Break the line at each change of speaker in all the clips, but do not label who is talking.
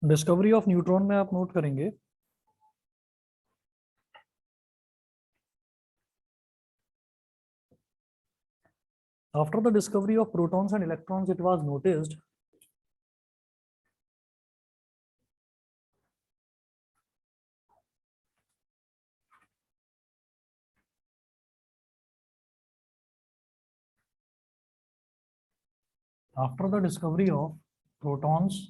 Discovery of neutron में आप note करेंगे after the discovery of protons and electrons it was noticed after the discovery of protons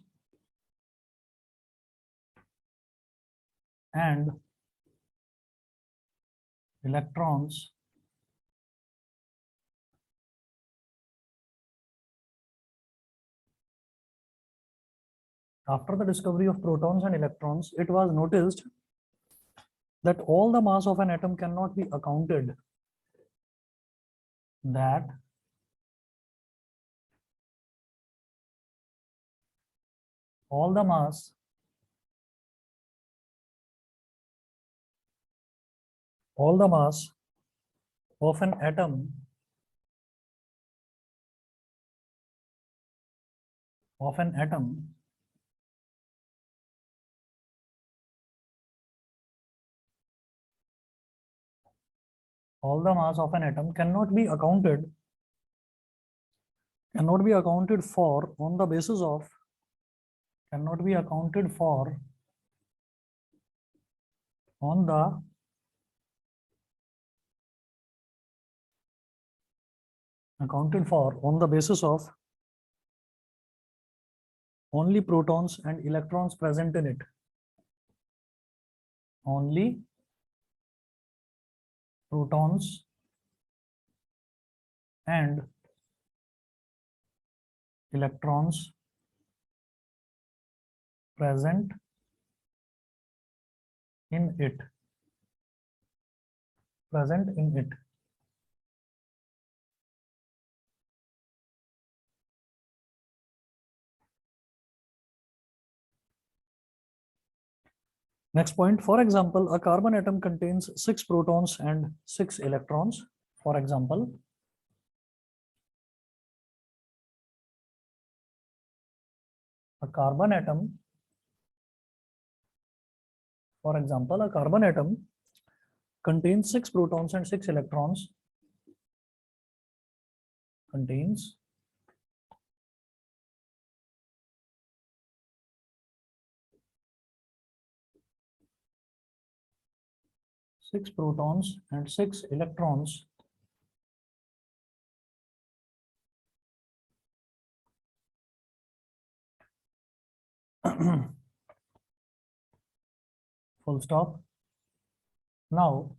and electrons after the discovery of protons and electrons it was noticed that all the mass of an atom cannot be accounted that all the mass of an atom of an atom all the mass of an atom cannot be accounted for on the basis of cannot be accounted for on the basis of only protons and electrons present in it. Only protons and electrons present in it. Next point, for example, a carbon atom contains 6 protons and 6 electrons. For example, a carbon atom contains 6 protons and 6 electrons. Contains 6 protons and 6 electrons. Full stop. Now,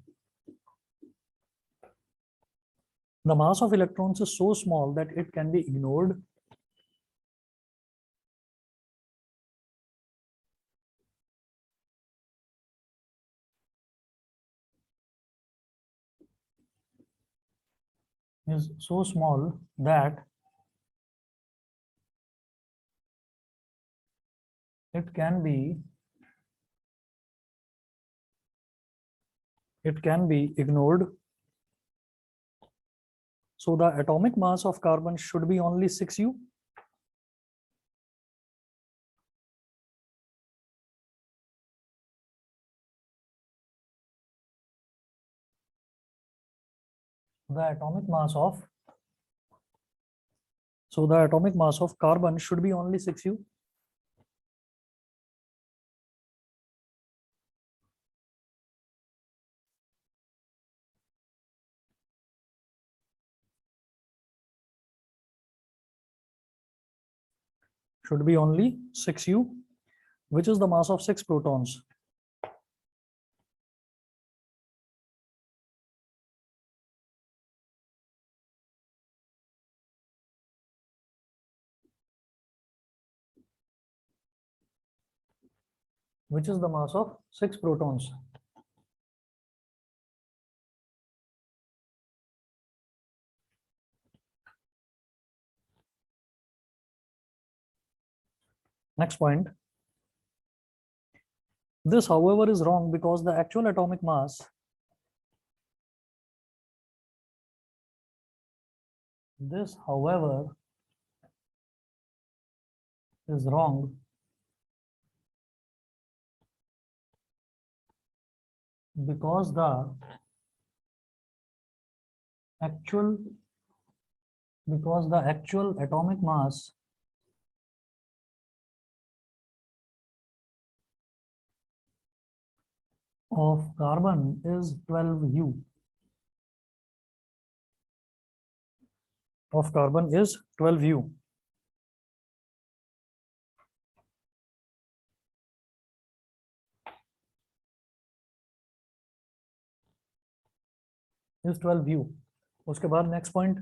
the mass of electrons is so small that it can be ignored. Is so small that it can be ignored. So the atomic mass of carbon should be only 6U. The atomic mass of carbon should be only 6U. Should be only 6U, which is the mass of 6 protons. Which is the mass of 6 protons. Next point. This, however, is wrong because the actual atomic mass is wrong because actual the actual atomic mass of carbon is 12U. Of carbon is 12U. Is 12U. उसके बाद next point,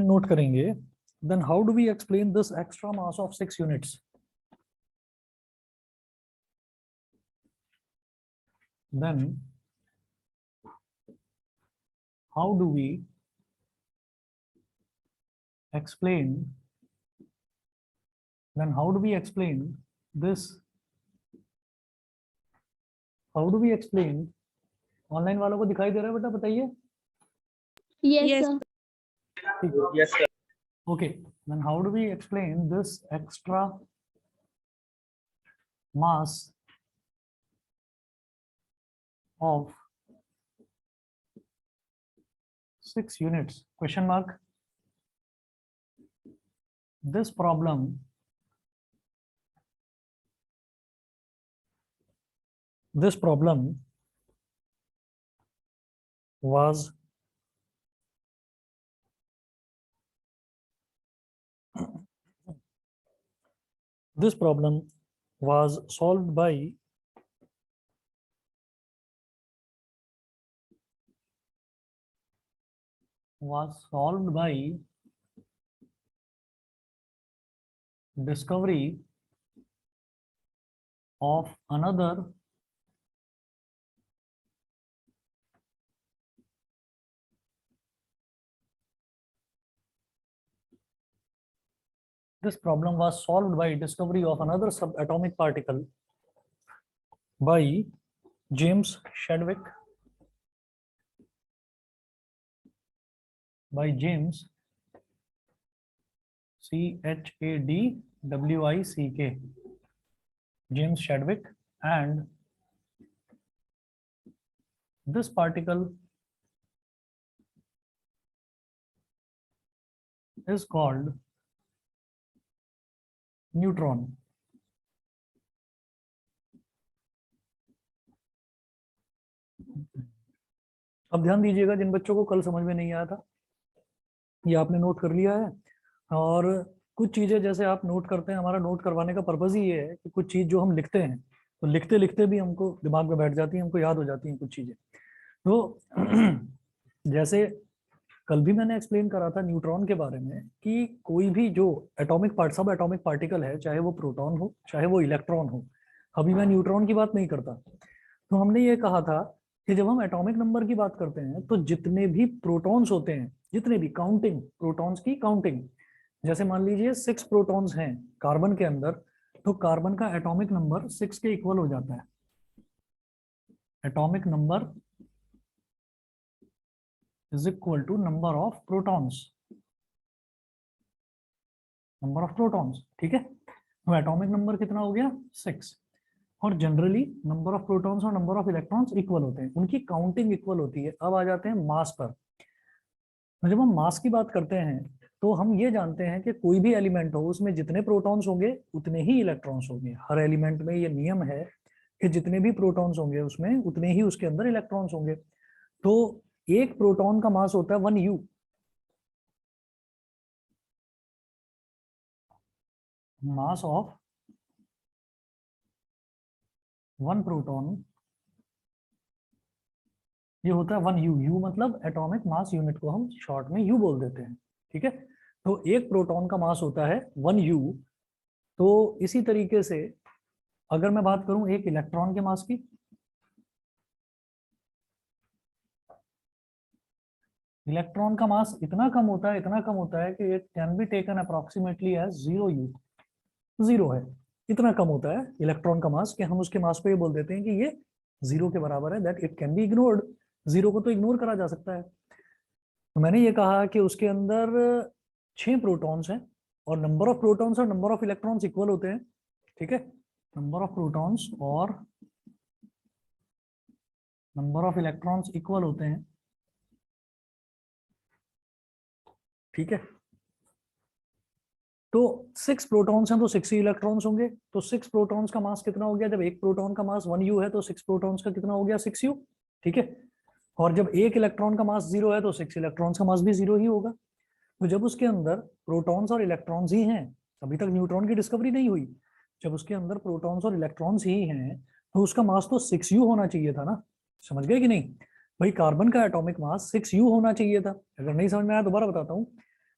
note करेंगे. Then how do we explain this extra mass of 6 units? Then how do we explain this? How do we explain? Online वालों को दिखाई दे रहा है बेटा, बताइए.
Yes, sir.
Yes, sir.
Okay, then how do we explain this extra mass of 6 units? Question mark. This problem was solved by discovery of another subatomic particle by James Chadwick. Chadwick, James Chadwick, and this particle is called neutron. अब ध्यान दीजिएगा, जिन बच्चों को कल समझ में नहीं आया था, ये आपने नोट कर लिया है. और कुछ चीजें जैसे आप नोट करते हैं, हमारा नोट करवाने का पर्पज ही ये है कि कुछ चीज जो हम लिखते हैं तो लिखते लिखते भी हमको दिमाग में बैठ जाती है, हमको याद हो जाती हैं कुछ चीजें. तो जैसे कल भी मैंने एक्सप्लेन करा था न्यूट्रॉन के बारे में कि कोई भी जो सब एटॉमिक पार्टिकल है, चाहे वो प्रोटॉन हो चाहे वो इलेक्ट्रॉन हो. अभी मैं न्यूट्रॉन की बात नहीं करता. तो हमने ये कहा था कि जब हम एटॉमिक नंबर की बात करते हैं तो जितने भी प्रोटॉन्स होते हैं, जितने भी काउंटिंग प्रोटॉन्स की काउंटिंग, जैसे मान लीजिए 6 प्रोटॉन्स हैं कार्बन के अंदर, तो कार्बन का एटॉमिक नंबर 6 के इक्वल हो जाता है. Atomic number is equal to number of protons. ठीक है. तो एटॉमिक नंबर कितना हो गया? 6. और जनरली नंबर ऑफ प्रोटॉन्स और नंबर ऑफ इलेक्ट्रॉन्स इक्वल होते हैं, उनकी काउंटिंग इक्वल होती है. अब आ जाते हैं मास पर. तो जब हम मास की बात करते हैं तो हम ये जानते हैं कि कोई भी एलिमेंट हो उसमें जितने प्रोटॉन्स होंगे उतने ही इलेक्ट्रॉन्स होंगे. हर एलिमेंट में ये नियम है कि जितने भी प्रोटॉन्स होंगे उसमें उतने ही उसके अंदर इलेक्ट्रॉन्स होंगे. तो एक प्रोटॉन का मास होता है 1U. मास ऑफ 1 प्रोटॉन ये होता है 1U. U मतलब एटॉमिक मास यूनिट को हम शॉर्ट में U बोल देते हैं. ठीक है. तो एक प्रोटॉन का मास होता है 1U. तो इसी तरीके से अगर मैं बात करूं एक इलेक्ट्रॉन के मास की, इलेक्ट्रॉन का मास इतना कम होता है कि it can be taken approximately as 0U. 0 है, इतना कम होता है इलेक्ट्रॉन का मास कि हम उसके मास को ये बोल देते हैं कि ये 0 के बराबर है, that it can be ignored. 0 को तो इग्नोर करा जा सकता है. तो मैंने ये कहा कि उसके अंदर 6 प्रोटॉन्स हैं और नंबर ऑफ प्रोटॉन्स और नंबर ऑफ इलेक्ट्रॉन्स इक्वल होते हैं. ठीक है, नंबर ऑफ प्रोटॉन्स और नंबर ऑफ इलेक्ट्रॉन्स इक्वल होते हैं, ठीक है। तो 6 प्रोटॉन्स हैं तो 6 ही इलेक्ट्रॉन्स होंगे, तो 6 प्रोटॉन्स का मास कितना हो गया, जब एक प्रोटॉन का मास 1u है तो 6 प्रोटॉन्स का कितना हो गया 6u, ठीक है। और जब एक इलेक्ट्रॉन का मास 0 है तो 6 इलेक्ट्रॉन्स का मास भी 0 ही होगा। तो जब उसके अंदर प्रोटॉन्स और इलेक्ट्रॉन्स ही हैं, अभी तक न्यूट्रॉन की डिस्कवरी नहीं हुई, जब उसके अंदर प्रोटॉन्स और इलेक्ट्रॉन्स ही हैं तो उसका मास तो 6u होना चाहिए था ना, समझ गए कि नहीं। भाई कार्बन का एटॉमिक मास 6u होना चाहिए था। अगर नहीं समझ में आया दोबारा बताता हूँ,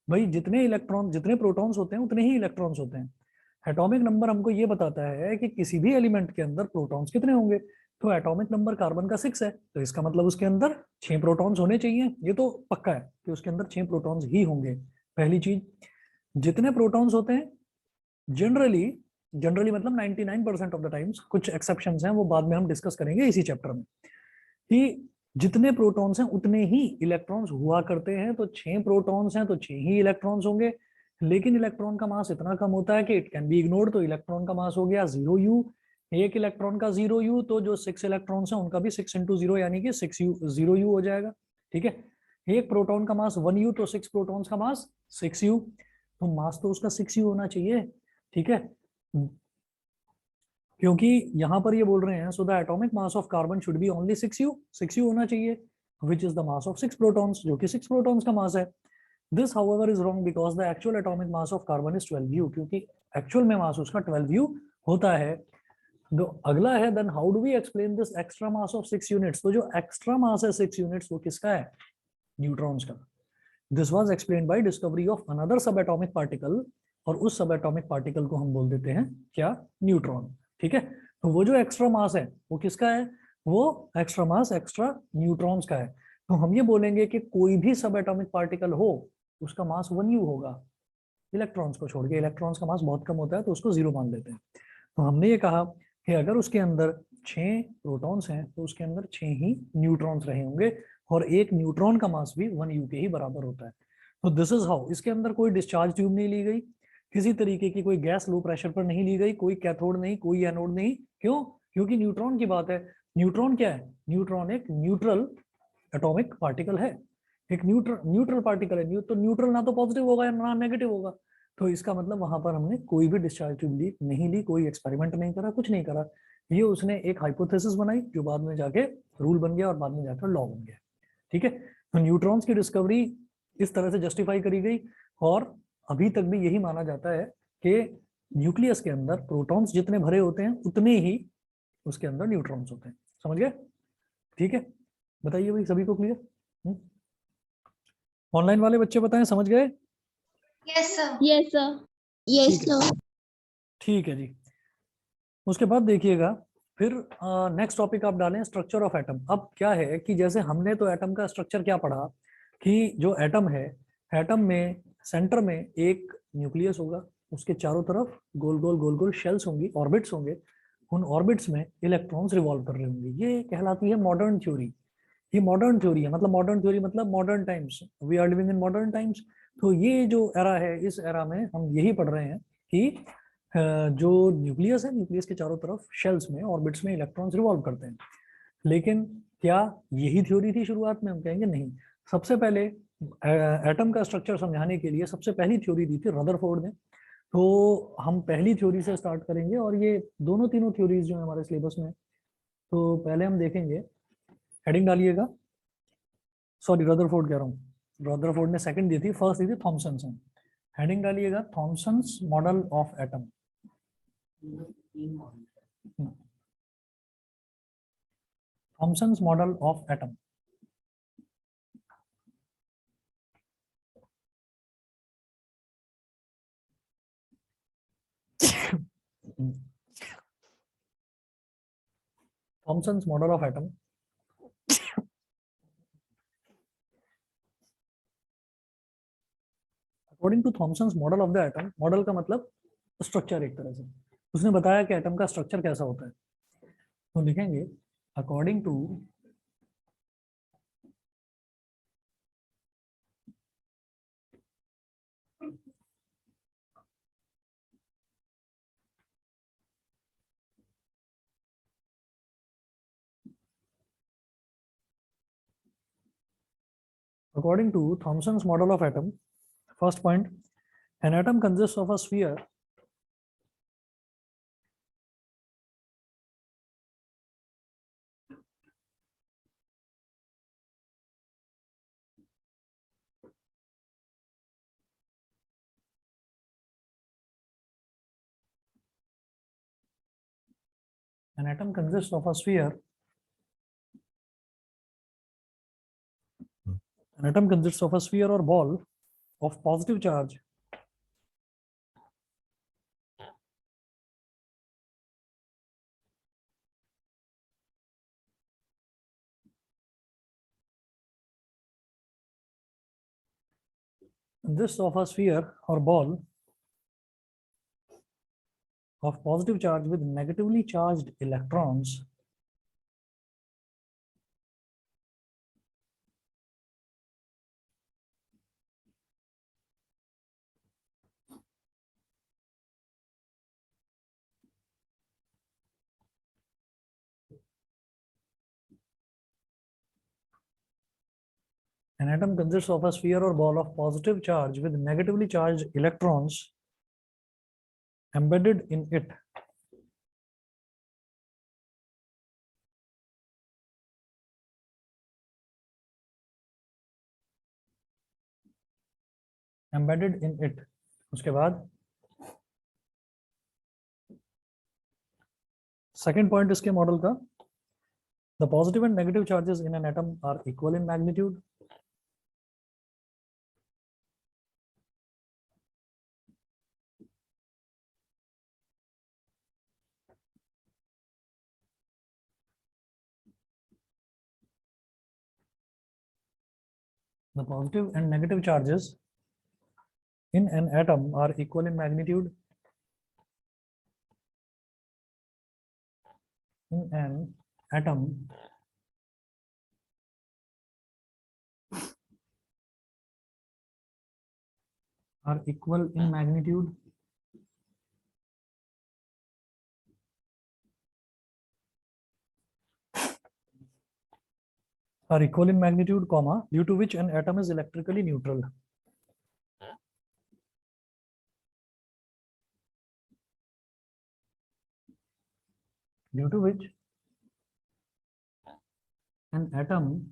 भाई जितने इलेक्ट्रॉन जितने प्रोटॉन्स होते हैं उतने ही इलेक्ट्रॉन्स होते हैं। एटॉमिक नंबर हमको ये बताता है कि किसी भी एलिमेंट के अंदर प्रोटॉन्स कितने होंगे, तो एटॉमिक नंबर कार्बन का 6 है, तो इसका मतलब उसके अंदर 6 प्रोटॉन्स होने चाहिए, ये तो पक्का है कि उसके अंदर 6 प्रोटॉन्स ही होंगे। पहली चीज, जितने प्रोटॉन्स होते हैं जनरली, जनरली मतलब 99% ऑफ द टाइम्स, कुछ एक्सेप्शंस हैं वो बाद में हम डिस्कस करेंगे इसी चैप्टर में, कि जितने प्रोटॉन्स हैं उतने ही इलेक्ट्रॉन्स हुआ करते हैं। तो 6 प्रोटॉन्स हैं तो 6 ही इलेक्ट्रॉन्स होंगे, लेकिन इलेक्ट्रॉन का मास इतना कम होता है कि इट कैन बी इग्नोर्ड, तो इलेक्ट्रॉन का मास हो गया 0u। एक इलेक्ट्रॉन का 0u, तो जो 6 इलेक्ट्रॉन्स हैं उनका भी 6 इंटू 0 यानी कि 6u 0u हो जाएगा, ठीक है। एक प्रोटॉन का मास 1u, तो 6 प्रोटॉन्स का मास 6u, तो मास तो उसका 6u होना चाहिए, ठीक है। क्योंकि यहाँ पर ये बोल रहे हैं, so the atomic mass of carbon should be only 6u, 6u होना चाहिए, which is the mass of 6 protons, जो कि 6 प्रोटॉन्स का मास है। This however is wrong because the actual atomic mass of carbon is 12u, क्योंकि actual में मास उसका 12u होता है। तो अगला है, then how do we explain this extra mass of 6 units, तो जो एक्स्ट्रा मास है 6 यूनिट्स वो किसका है, न्यूट्रॉन्स का। This was explained bye discovery of another सब एटॉमिक पार्टिकल, और उस सब एटॉमिक पार्टिकल को हम बोल देते हैं क्या, न्यूट्रॉन, ठीक है। तो वो जो एक्स्ट्रा मास है वो किसका है, वो एक्स्ट्रा मास एक्स्ट्रा न्यूट्रॉन्स का है। तो हम ये बोलेंगे कि कोई भी सब एटॉमिक पार्टिकल हो उसका मास 1u होगा, इलेक्ट्रॉन्स को छोड़ के। इलेक्ट्रॉन्स का मास बहुत कम होता है तो उसको 0 मान लेते हैं। तो हमने ये कहा कि अगर उसके अंदर 6 प्रोटॉन्स हैं तो उसके अंदर 6 ही न्यूट्रॉन्स रहे होंगे, और एक न्यूट्रॉन का मास भी 1u के ही बराबर होता है। तो दिस इज हाउ, इसके अंदर कोई डिस्चार्ज ट्यूब नहीं ली गई, किसी तरीके की कोई गैस लो प्रेशर पर नहीं ली गई, कोई कैथोड नहीं, कोई एनोड नहीं। क्यों, क्योंकि न्यूट्रॉन की बात है। न्यूट्रॉन क्या है, न्यूट्रॉन एक न्यूट्रल एटॉमिक पार्टिकल है, एक न्यूट्रल पार्टिकल है, तो न्यूट्रल ना तो पॉजिटिव होगा या ना नेगेटिव होगा। तो इसका मतलब वहां पर हमने कोई भी डिस्चार्ज ट्यूब ली नहीं ली, कोई एक्सपेरिमेंट नहीं करा, कुछ नहीं करा। ये उसने एक हाइपोथेसिस बनाई जो बाद में जाके रूल बन गया और बाद में जाकर लॉ बन गया, ठीक है। तो न्यूट्रॉन्स की डिस्कवरी इस तरह से जस्टिफाई करी गई, और अभी तक भी यही माना जाता है कि न्यूक्लियस के अंदर प्रोटॉन्स जितने भरे होते हैं उतने ही उसके अंदर न्यूट्रॉन्स होते हैं, समझ गए, ठीक है। बताइए भाई, सभी को क्लियर, ऑनलाइन वाले बच्चे बताएं, समझ गए।
Yes sir, yes sir, yes
ठीक है,
सर।
ठीक है जी। उसके बाद देखिएगा, फिर नेक्स्ट टॉपिक आप डालें स्ट्रक्चर ऑफ एटम। अब क्या है कि जैसे हमने तो एटम का स्ट्रक्चर क्या पढ़ा, कि जो एटम है, एटम में सेंटर में एक न्यूक्लियस होगा, उसके चारों तरफ गोल गोल गोल गोल शेल्स होंगी, ऑर्बिट्स होंगे, उन ऑर्बिट्स में इलेक्ट्रॉन्स रिवॉल्व कर रहे होंगे। ये कहलाती है मॉडर्न थ्योरी। ये मॉडर्न थ्योरी है, मतलब मॉडर्न थ्योरी मतलब modern times, we are living in modern times. तो ये जो एरा है, इस एरा में हम यही पढ़ रहे हैं कि जो न्यूक्लियस है, न्यूक्लियस के चारों तरफ शेल्स में, ऑर्बिट्स में इलेक्ट्रॉन्स रिवॉल्व करते हैं। लेकिन क्या यही थ्योरी थी शुरुआत में, हम कहेंगे नहीं। सबसे पहले एटम का स्ट्रक्चर समझाने के लिए सबसे पहली थ्योरी दी थी रदरफोर्ड ने। तो हम पहली थ्योरी से स्टार्ट करेंगे, और ये दोनों तीनों थ्योरीज जो है हमारे सिलेबस में, तो पहले हम देखेंगे, हेडिंग डालिएगा, सॉरी रदरफोर्ड कह रहा हूँ, रदरफोर्ड ने सेकंड दी थी, फर्स्ट दी थी थॉमसन ने। हेडिंग डालिएगा, Thomson's model of atom. Thomson's model of atom. Thomson's model of atom. According to Thomson's model of the atom, model का मतलब स्ट्रक्चर, एक तरह से उसने बताया कि एटम का स्ट्रक्चर कैसा होता है। तो लिखेंगे, according to According to Thomson's model of atom, first point, an atom consists of a sphere an atom consists of a sphere an atom consists of a sphere or ball of positive charge consists of a sphere or ball of positive charge with negatively charged electrons An atom consists of a sphere or ball of positive charge with negatively charged electrons embedded in it. Embedded in it. उसके बाद second point इसके model का, the positive and negative charges in an atom are equal in magnitude. The positive and negative charges in an atom are equal in magnitude. In an atom, are equal in magnitude. Are equal in magnitude, comma, due to which an atom is electrically neutral. Due to which an atom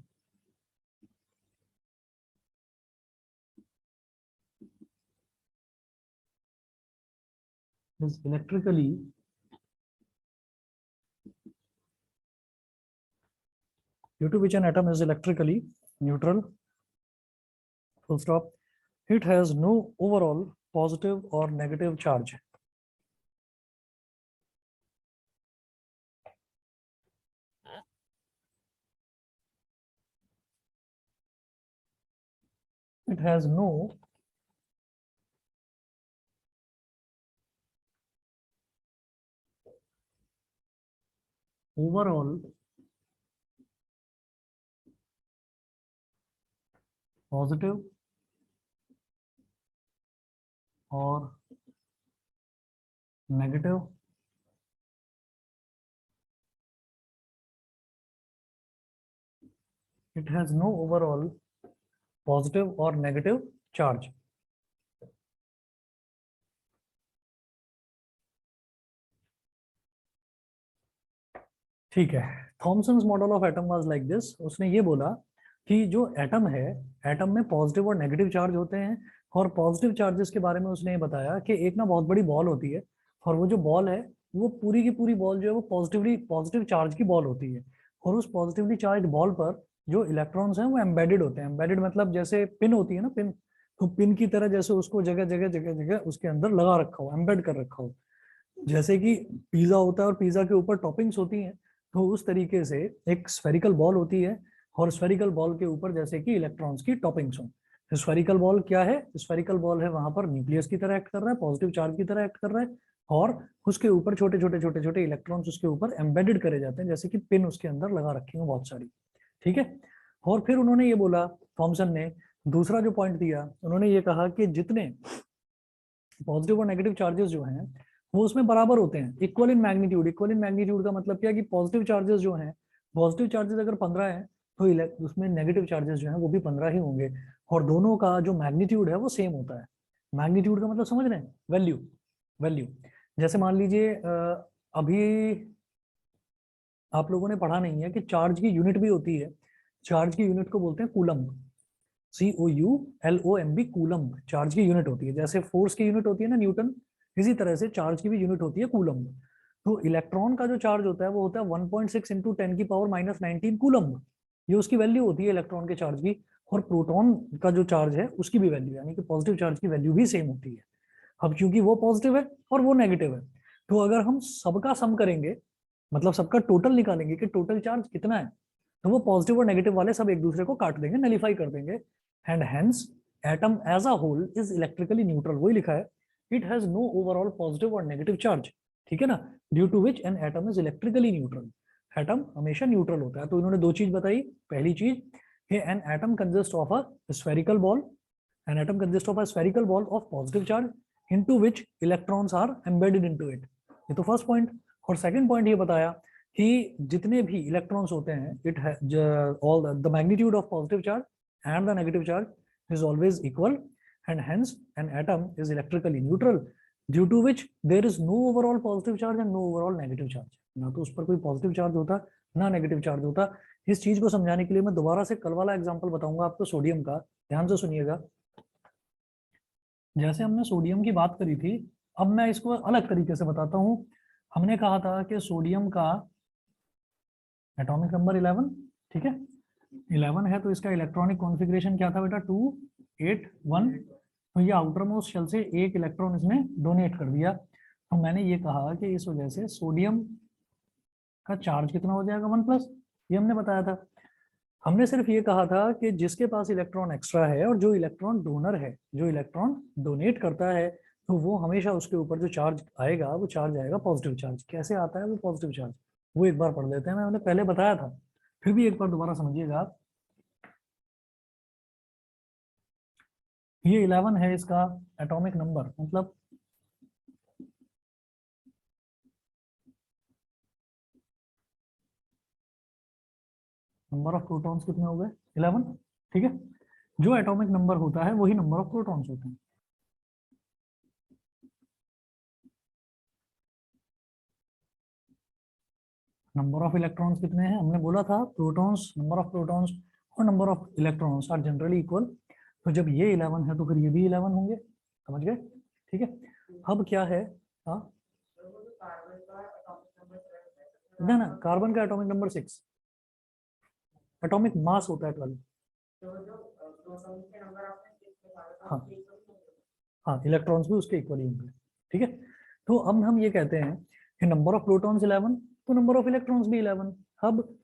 is electrically neutral, full stop. It has no overall positive or negative charge. It has no overall positive or negative it has no overall positive or negative charge. ठीक है, Thomson's model of atom was like this. उसने ये बोला कि जो atom है, atom में positive और नेगेटिव चार्ज होते हैं, और पॉजिटिव चार्जेस के बारे में उसने ये बताया कि एक ना बहुत बड़ी बॉल होती है, और वो जो बॉल है वो पूरी की पूरी बॉल जो है वो पॉजिटिव चार्ज की बॉल होती है, और उस पॉजिटिवली चार्ज बॉल पर जो इलेक्ट्रॉन्स हैं वो एम्बेडेड होते हैं. एम्बेडेड मतलब जैसे पिन होती है ना, पिन, तो पिन की तरह जैसे उसको जगह जगह जगह जगह उसके अंदर लगा रखा हो, एम्बेड कर रखा हो. जैसे कि पिज्जा होता है और पिज्जा के ऊपर टॉपिंग्स होती हैं, तो उस तरीके से एक स्फेरिकल बॉल होती है, और स्फेरिकल बॉल के ऊपर जैसे कि इलेक्ट्रॉन्स की टॉपिंग्स हो. स्फेरिकल बॉल क्या है? स्फेरिकल बॉल है वहां पर न्यूक्लियस की तरह एक्ट कर रहा है, पॉजिटिव चार्ज की तरह एक्ट कर रहा है, और उसके ऊपर छोटे छोटे छोटे छोटे इलेक्ट्रॉन्स उसके ऊपर एम्बेडेड करे जाते हैं, जैसे कि पिन उसके अंदर लगा रखी हो बहुत सारी. ठीक है. और फिर उन्होंने ये बोला, थॉमसन ने दूसरा जो पॉइंट दिया, उन्होंने ये कहा कि जितने पॉजिटिव और नेगेटिव चार्जेस जो हैं वो उसमें बराबर होते हैं, equal in magnitude. Equal in magnitude का मतलब क्या है कि पॉजिटिव चार्जेस जो हैं, पॉजिटिव चार्जेस अगर 15 हैं तो उसमें नेगेटिव चार्जेस जो है वो भी 15 ही होंगे, और दोनों का जो मैग्नीट्यूड है वो सेम होता है। मैग्नीट्यूड का मतलब समझ रहे हैं, वैल्यू। वैल्यू जैसे मान लीजिए अभी आप लोगों ने पढ़ा नहीं है कि चार्ज की यूनिट भी होती है। चार्ज की यूनिट को बोलते हैं कूलम्ब, COULOMB, कूलम्ब चार्ज की यूनिट होती है। जैसे फोर्स की यूनिट होती है ना न्यूटन, इसी तरह से चार्ज की भी यूनिट होती है कूलम्ब। तो इलेक्ट्रॉन का जो चार्ज होता है वो होता है 1.6 इंटू 10⁻⁻19 कूलम्ब, ये उसकी वैल्यू होती है इलेक्ट्रॉन के चार्ज की। और प्रोटॉन का जो चार्ज है उसकी भी वैल्यू, यानी कि पॉजिटिव चार्ज की वैल्यू भी सेम होती है। अब क्योंकि वो पॉजिटिव है और वो नेगेटिव है, तो अगर हम सबका सम करेंगे, मतलब सबका टोटल निकालेंगे कि टोटल चार्ज कितना है, तो वो पॉजिटिव और नेगेटिव वाले सब एक दूसरे को काट देंगे, नलीफाई कर देंगे। And hence atom as a whole is electrically neutral, वही लिखा है, it has no overall positive और नेगेटिव चार्ज, ठीक है ना, due to which an atom is electrically neutral. Atom हमेशा न्यूट्रल होता है। तो इन्होंने दो चीज बताई। पहली चीज, an atom consist of a spherical ball, an atom consist of a spherical ball of positive charge into which electrons are embedded into it, ये तो फर्स्ट पॉइंट। और सेकंड पॉइंट ये बताया कि जितने भी इलेक्ट्रॉन्स होते हैं, it all the magnitude of positive charge and the negative charge is always equal, and hence an atom is electrically neutral due to which there is no overall positive charge and no overall negative charge. ना तो उस पर कोई positive charge होता, ना negative charge होता। इस चीज को समझाने के लिए मैं दोबारा से कल वाला एग्जांपल बताऊंगा आपको सोडियम का, ध्यान से सुनिएगा। जैसे हमने सोडियम की बात करी थी, अब मैं इसको अलग तरीके से बताता हूँ। हमने कहा था कि सोडियम का एटॉमिक नंबर 11, ठीक है, 11 है, तो इसका इलेक्ट्रॉनिक कॉन्फ़िगरेशन क्या था बेटा, 281। तो ये आउटर मोस्ट शेल से एक इलेक्ट्रॉन इसने डोनेट कर दिया। तो मैंने ये कहा कि इस वजह से सोडियम का चार्ज कितना हो जाएगा, 1+, ये हमने बताया था। हमने सिर्फ ये कहा था कि जिसके पास इलेक्ट्रॉन एक्स्ट्रा है और जो इलेक्ट्रॉन डोनर है, जो इलेक्ट्रॉन डोनेट करता है, तो वो हमेशा उसके ऊपर जो चार्ज आएगा वो चार्ज आएगा पॉजिटिव चार्ज। कैसे आता है वो पॉजिटिव चार्ज, वो एक बार पढ़ लेते हैं, मैंने पहले बताया था, फिर भी एक बार दोबारा समझिएगा आप। ये 11 है इसका एटॉमिक नंबर, मतलब नंबर ऑफ प्रोटॉन्स कितने हो गए, 11, ठीक है। जो एटॉमिक नंबर होता है वही नंबर ऑफ प्रोटॉन्स होते हैं। नंबर ऑफ इलेक्ट्रॉन्स कितने हैं, हमने बोला था प्रोटॉन्स, नंबर ऑफ प्रोटॉन्स और number of electrons are generally equal. तो जब ये 11 है तो फिर ये भी 11 होंगे, समझ गए, ठीक है। अब क्या है, हाँ ना ना, कार्बन का एटॉमिक नंबर 6, एटॉमिक मास होता है 12। हाँ हाँ, इलेक्ट्रॉन्स भी उसके इक्वल ही होंगे, ठीक है। तो अब हम ये कहते हैं कि नंबर ऑफ प्रोटॉन्स 11, तो नंबर ऑफ इलेक्ट्रॉन्स भी 11। अब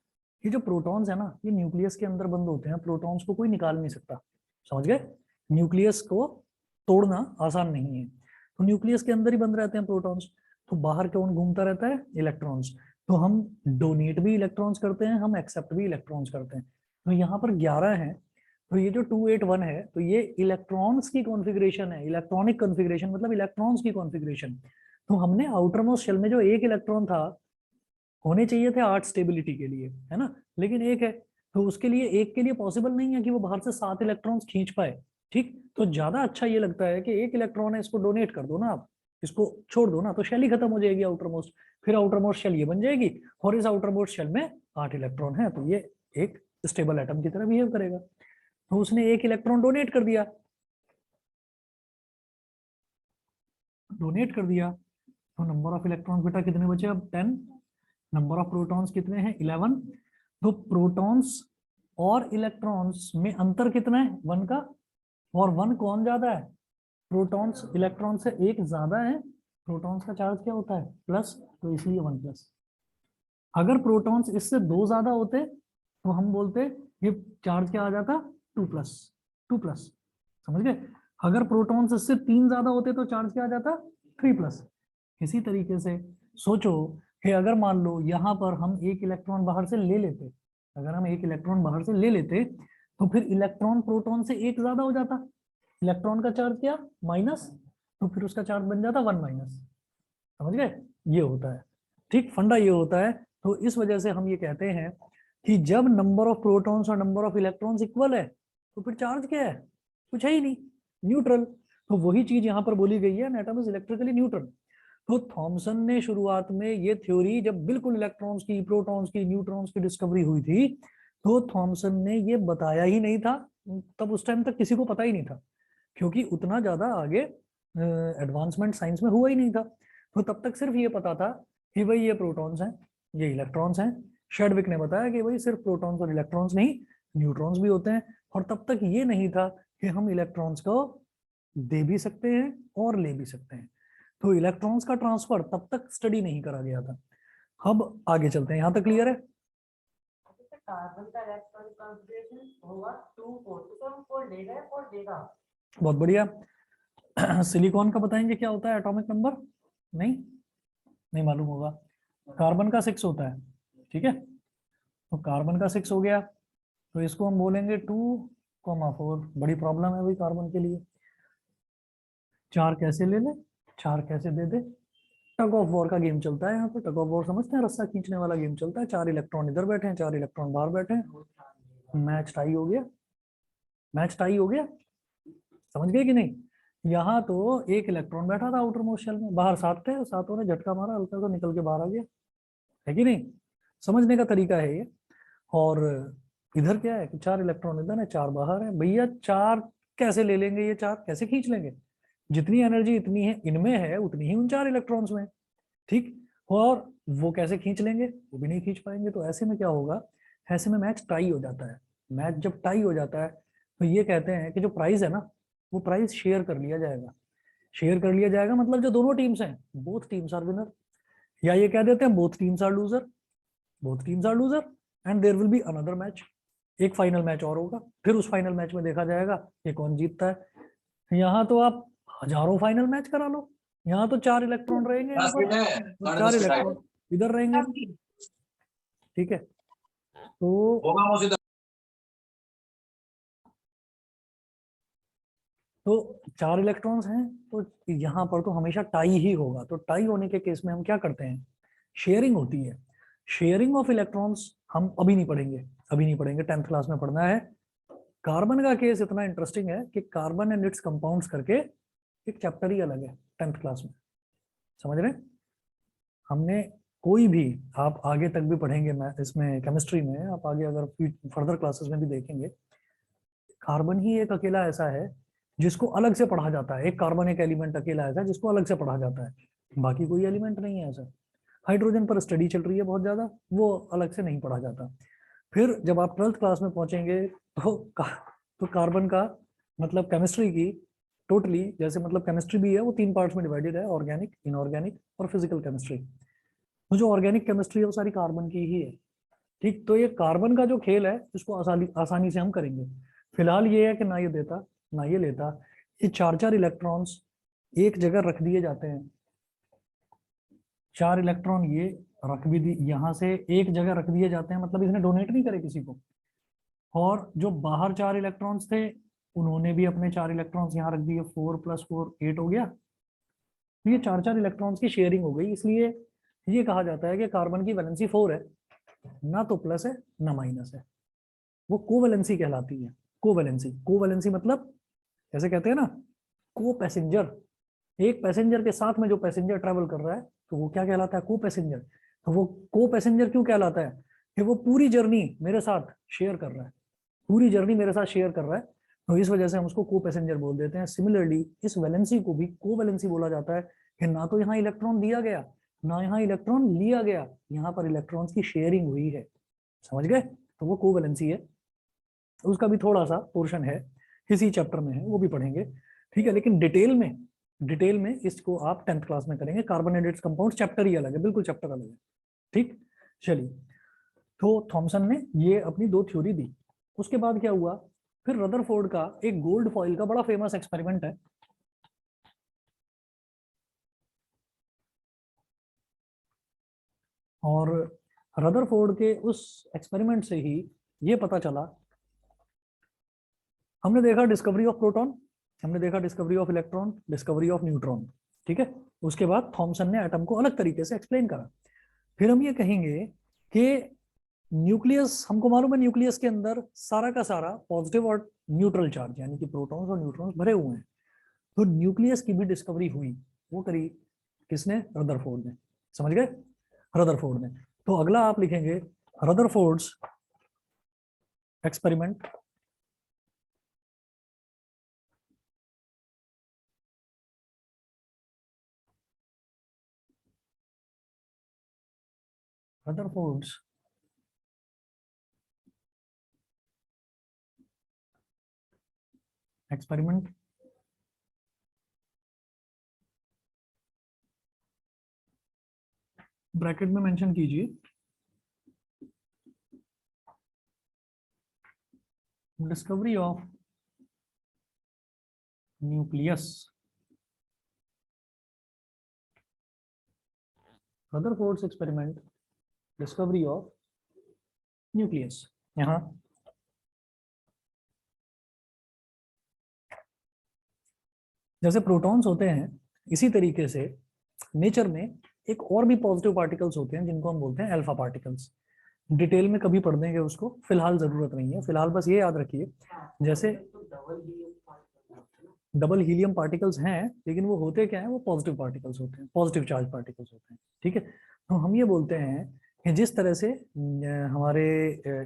ये जो प्रोटॉन्स है ना, ये न्यूक्लियस के अंदर बंद होते हैं, प्रोटॉन्स को कोई निकाल नहीं सकता, समझ गए। न्यूक्लियस को तोड़ना आसान नहीं है, तो न्यूक्लियस के अंदर ही बंद रहते हैं प्रोटॉन्स। तो बाहर कौन घूमता रहता है, इलेक्ट्रॉन्स। तो हम डोनेट भी इलेक्ट्रॉन्स करते हैं, हम एक्सेप्ट भी इलेक्ट्रॉन्स करते हैं। तो यहाँ पर 11 है, तो ये जो 281 है, तो ये इलेक्ट्रॉन्स की कॉन्फ़िगरेशन है, इलेक्ट्रॉनिक कॉन्फ़िगरेशन मतलब इलेक्ट्रॉन्स की कॉन्फ़िगरेशन। तो हमने आउटर मोस्ट शेल में जो एक इलेक्ट्रॉन था, होने चाहिए थे 8 स्टेबिलिटी के लिए, है ना, लेकिन एक है, तो उसके लिए एक के लिए पॉसिबल नहीं है कि वो बाहर से 7 इलेक्ट्रॉन्स खींच पाए, ठीक। तो ज्यादा अच्छा ये लगता है कि एक इलेक्ट्रॉन है, इसको डोनेट कर दो ना आप, इसको छोड़ दो ना, तो शेल ही खत्म हो जाएगी आउटर मोस्ट, फिर आउटर मोस्ट शेल ये बन जाएगी, और इस आउटर मोस्ट शेल में 8 इलेक्ट्रॉन है, तो ये एक स्टेबल एटम की तरह बिहेव करेगा। तो उसने एक इलेक्ट्रॉन डोनेट कर दिया, डोनेट कर दिया, तो नंबर ऑफ इलेक्ट्रॉन्स बेटा कितने बचे अब, 10। नंबर ऑफ प्रोटॉन्स कितने हैं, 11। तो प्रोटॉन्स और इलेक्ट्रॉन्स में अंतर कितना है, 1 का, और 1 कौन ज्यादा है, प्रोटॉन्स इलेक्ट्रॉन से 1 ज्यादा है। प्रोटॉन्स का चार्ज क्या होता है, प्लस, तो इसलिए 1+। अगर प्रोटॉन्स इससे 2 ज्यादा होते तो हम बोलते ये चार्ज क्या आ जाता, 2+, 2+, समझ गए। अगर प्रोटॉन्स इससे 3 ज्यादा होते तो चार्ज क्या आ जाता, 3+। इसी तरीके से सोचो कि अगर मान लो यहाँ पर हम एक इलेक्ट्रॉन बाहर से ले लेते, अगर हम एक इलेक्ट्रॉन बाहर से ले लेते, तो फिर इलेक्ट्रॉन प्रोटॉन से 1 ज्यादा हो जाता, इलेक्ट्रॉन का चार्ज क्या, माइनस, तो फिर उसका चार्ज बन जाता 1-, समझ गए, ये होता है, ठीक, फंडा ये होता है। तो इस वजह से हम ये कहते हैं कि जब नंबर ऑफ प्रोटॉन्स और नंबर ऑफ इलेक्ट्रॉन्स इक्वल है तो फिर चार्ज क्या है, कुछ है ही नहीं, न्यूट्रल। तो वही चीज यहाँ पर बोली गई है, N atom is electrically neutral. तो थॉमसन ने शुरुआत में ये थ्योरी, जब बिल्कुल इलेक्ट्रॉन्स की, प्रोटॉन्स की, न्यूट्रॉन्स की डिस्कवरी हुई थी, तो थॉमसन ने ये बताया ही नहीं था। तब उस टाइम तक किसी को पता ही नहीं था, क्योंकि उतना ज्यादा आगे एडवांसमेंट साइंस में हुआ ही नहीं था। तो तब तक सिर्फ ये पता था कि भाई ये प्रोटॉन्स हैं, ये इलेक्ट्रॉन्स हैं। शेडविक ने बताया कि भाई सिर्फ प्रोटॉन्स और इलेक्ट्रॉन्स नहीं, न्यूट्रॉन्स भी होते हैं। और तब तक ये नहीं था कि हम इलेक्ट्रॉन्स को दे भी सकते हैं और ले भी सकते हैं। तो इलेक्ट्रॉन्स का ट्रांसफर तब तक स्टडी नहीं करा गया था। अब आगे चलते हैं, यहाँ तक क्लियर है?
कार्बन का इलेक्ट्रॉन कॉन्फ़िगरेशन होगा 2 4, तो 4 देगा 4 देगा।
बहुत बढ़िया। सिलिकॉन का बताएंगे क्या होता है एटॉमिक नंबर? नहीं मालूम होगा। कार्बन का 6 होता है, ठीक है। तो कार्बन का 6 हो गया, तो इसको हम बोलेंगे 2,4। बड़ी प्रॉब्लम है भाई कार्बन के लिए। 4 कैसे ले ले, 4 कैसे दे दे? टग ऑफ वॉर का गेम चलता है यहाँ पे। टग ऑफ वॉर समझते हैं, रस्सा खींचने वाला गेम चलता है। 4 इलेक्ट्रॉन इधर बैठे हैं, 4 इलेक्ट्रॉन बाहर बैठे हैं। मैच टाई हो गया, मैच टाई हो गया। समझ गए कि नहीं? यहाँ तो एक इलेक्ट्रॉन बैठा था आउटर मोस्ट शेल में, बाहर 7 थे, सातों ने झटका मारा, हल्का सा निकल के बाहर आ गया, है कि नहीं? समझने का तरीका है ये। और इधर क्या है कि 4 इलेक्ट्रॉन इधर है, 4 बाहर है। भैया 4 कैसे ले लेंगे, ये 4 कैसे खींच लेंगे? जितनी एनर्जी इतनी है इनमें है, उतनी ही उन 4 इलेक्ट्रॉन्स में, ठीक। और वो कैसे खींच लेंगे? वो भी नहीं खींच पाएंगे। तो ऐसे में क्या होगा, ऐसे में मैच टाई हो जाता है। मैच जब टाई हो जाता है तो ये कहते हैं कि जो प्राइस है ना, वो प्राइस शेयर कर लिया जाएगा। शेयर कर लिया जाएगा मतलब जो दोनों टीम्स हैं, बोथ टीम्स आर विनर। या ये कह देते हैं both teams are loser, both teams are loser and there will be another match. एक फाइनल मैच और होगा, फिर उस फाइनल मैच में देखा जाएगा कि कौन जीतता है। यहाँ तो आप हजारों फाइनल मैच करा लो, यहाँ तो 4 इलेक्ट्रॉन रहेंगे, यहाँ पर 4 इलेक्ट्रॉन इधर रहेंगे, ठीक है। तो 4 इलेक्ट्रॉन्स हैं, तो यहाँ पर तो हमेशा टाई ही होगा। तो टाई होने के केस में हम क्या करते हैं, शेयरिंग होती है। शेयरिंग ऑफ इलेक्ट्रॉन्स हम अभी नहीं पढ़ेंगे, अभी नहीं पढ़ेंगे, 10th क्लास में पढ़ना है। कार्बन का केस इतना इंटरेस्टिंग है कि कार्बन एंड इट्स कंपाउंड्स करके एक चैप्टर ही अलग है 10th क्लास में, समझ रहे? हमने कोई भी, आप आगे तक भी पढ़ेंगे, मैं इसमें केमिस्ट्री में आप आगे अगर फर्दर क्लासेस में भी देखेंगे, कार्बन ही एक अकेला ऐसा है जिसको अलग से पढ़ा जाता है। एक कार्बन एक एलिमेंट अकेला ऐसा है जिसको अलग से पढ़ा जाता है, बाकी कोई एलिमेंट नहीं है ऐसा। हाइड्रोजन पर स्टडी चल रही है बहुत ज्यादा, वो अलग से नहीं पढ़ा जाता। फिर जब आप 12th क्लास में पहुंचेंगे तो कार्बन का मतलब केमिस्ट्री की टोटली, जैसे मतलब केमिस्ट्री भी है वो 3 पार्ट्स में डिवाइडेड है, ऑर्गेनिक, इनऑर्गेनिक और फिजिकल केमिस्ट्री। तो जो ऑर्गेनिक केमिस्ट्री है वो सारी कार्बन की ही है, ठीक। तो ये कार्बन का जो खेल है इसको आसानी से हम करेंगे। फिलहाल ये है कि ना ये देता ना ये लेता, ये 4 इलेक्ट्रॉन्स एक जगह रख दिए जाते हैं। 4 इलेक्ट्रॉन ये रख भी दी, यहाँ से एक जगह रख दिए जाते हैं, मतलब इसने डोनेट नहीं करे किसी को। और जो बाहर 4 इलेक्ट्रॉन्स थे उन्होंने भी अपने 4 इलेक्ट्रॉन्स यहाँ रख दिए, 4 + 4 8 हो गया। तो ये 4 इलेक्ट्रॉन्स की शेयरिंग हो गई, इसलिए ये कहा जाता है कि कार्बन की वैलेंसी 4 है, ना तो प्लस है ना माइनस है। वो कोवैलेंसी कहलाती है। कोवैलेंसी, कोवैलेंसी मतलब जैसे कहते हैं ना को पैसेंजर, एक पैसेंजर के साथ में जो पैसेंजर ट्रेवल कर रहा है तो वो क्या कहलाता है, को पैसेंजर। तो वो को पैसेंजर क्यों कहलाता है कि वो पूरी जर्नी मेरे साथ शेयर कर रहा है, पूरी जर्नी मेरे साथ शेयर कर रहा है, तो इस वजह से हम उसको को पैसेंजर बोल देते हैं। सिमिलरली इस वैलेंसी को भी कोवैलेंसी बोला जाता है कि ना तो यहाँ इलेक्ट्रॉन दिया गया ना यहाँ इलेक्ट्रॉन लिया गया, यहाँ पर इलेक्ट्रॉन्स की शेयरिंग हुई है, समझ गए? तो वो कोवैलेंसी है। उसका भी थोड़ा सा पोर्शन है, किसी चैप्टर में है, वो भी पढ़ेंगे, ठीक है। लेकिन डिटेल में इसको आप 10th क्लास में करेंगे। Carbon and its compounds chapter ही अलग है, बिल्कुल चैप्टर अलग है, ठीक। चलिए, तो थॉमसन ने ये अपनी 2 थ्योरी दी। उसके बाद क्या हुआ, फिर रदरफोर्ड का एक गोल्ड फॉइल का बड़ा फेमस एक्सपेरिमेंट है। और रदरफोर्ड के उस एक्सपेरिमेंट से ही ये पता चला, हमने देखा डिस्कवरी ऑफ प्रोटॉन, हमने देखा discovery of electron, discovery of neutron, ठीक है। उसके बाद थॉमसन ने एटम को अलग तरीके से एक्सप्लेन करा। फिर हम ये कहेंगे कि न्यूक्लियस, हमको मालूम है न्यूक्लियस के अंदर सारा का सारा पॉजिटिव और न्यूट्रल चार्ज यानी कि प्रोटॉन्स और न्यूट्रॉन्स भरे हुए हैं। तो न्यूक्लियस की भी डिस्कवरी हुई, वो करी किसने? रदरफोर्ड ने। समझ गए? रदरफोर्ड ने। तो अगला आप लिखेंगे Rutherford's experiment. Rutherford's experiment. Bracket में मेंशन कीजिए discovery of nucleus. Rutherford's experiment discovery of nucleus. यहाँ जैसे प्रोटॉन्स होते हैं इसी तरीके से नेचर में एक और भी पॉजिटिव पार्टिकल्स होते हैं जिनको हम बोलते हैं अल्फा पार्टिकल्स। डिटेल में कभी पढ़ देंगे उसको, फिलहाल जरूरत नहीं है। फिलहाल बस ये याद रखिए जैसे डबल हीलियम पार्टिकल्स हैं, लेकिन वो होते क्या है? वो पॉजिटिव पार्टिकल्स होते हैं, पॉजिटिव चार्ज पार्टिकल्स होते हैं। ठीक है, तो हम ये बोलते हैं कि जिस तरह से हमारे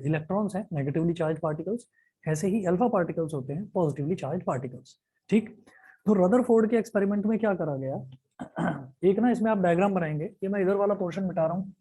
इलेक्ट्रॉन्स हैं नेगेटिवली चार्ज पार्टिकल्स, ऐसे ही अल्फा पार्टिकल्स होते हैं पॉजिटिवली चार्ज पार्टिकल्स। ठीक, तो रदरफोर्ड के एक्सपेरिमेंट में क्या करा गया? एक ना इसमें आप डायग्राम बनाएंगे, ये मैं इधर वाला पोर्शन मिटा रहा हूँ।